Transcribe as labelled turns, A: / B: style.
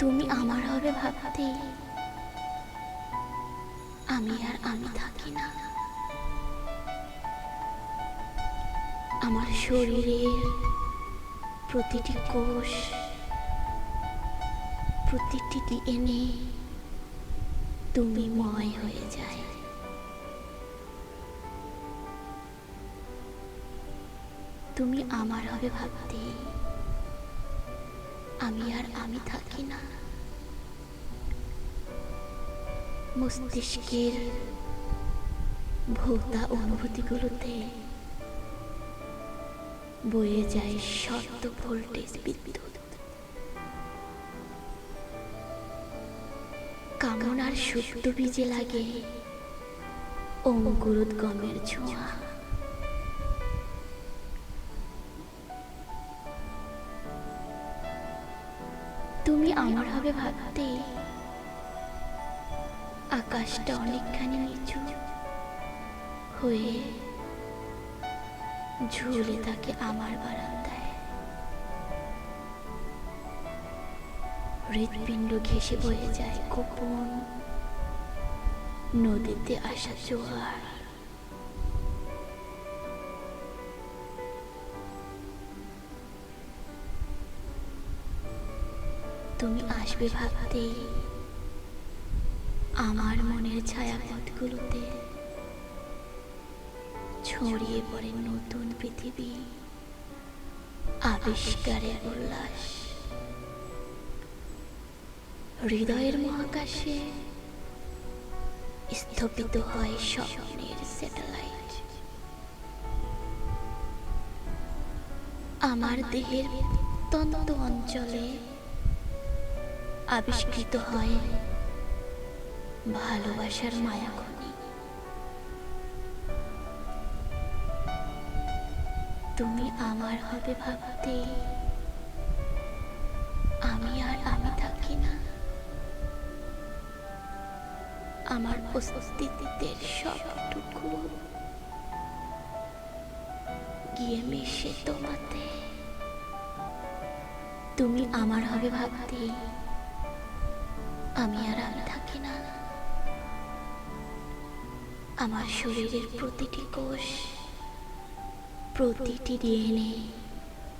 A: তুমি আমার হবে ভাবতে আমি আর আমি থাকি না। আমার শরীরের প্রতিটি কোষ, প্রতিটি ডিএনএ তুমি ময় হয়ে যায়। তুমি আমার হবে ভাবতে আমি আর আমি থাকি না। মস্তিষ্কের ভোক্তা অনুভূতিগুলোতে বয়ে যায় শত ভোল্টেজ বিদ্যুৎ। কামনার সুপ্ত বীজে লাগে অঙ্কুরোদ্গমের ছোঁয়া। তুমি আমার হবে ভাবতে আকাশটা অনেকখানি নিচু হয়ে ঝুলে থাকে আমার বারান্দায়। হৃৎপিণ্ড ঘেঁষে বয়ে যায় গোপন নদীতে আসা জোয়ার। তুমি আসবে ভাবতেই আমার মনের ছায়াপথগুলোতে ছড়িয়ে পড়ে নতুন পৃথিবী, আবিষ্কারের উল্লাস। হৃদয়ের মহাকাশে স্থপিত হয় স্বপ্নের স্যাটেলাইট। আমার দেহের প্রত্যন্ত অঞ্চলে আবিষ্কৃত হয় ভালোবাসার মায়াখনি। তুমি আমার হবে ভাবতে আমি আর আমি থাকি না। আমার অস্তিত্বের সবটুকু গিয়ে মিশে তোমাতে। তুমি আমার হবে ভাবতে আমি আর আমি থাকি না। আমার শরীরের প্রতিটি কোষ, প্রতিটি ডিএনএ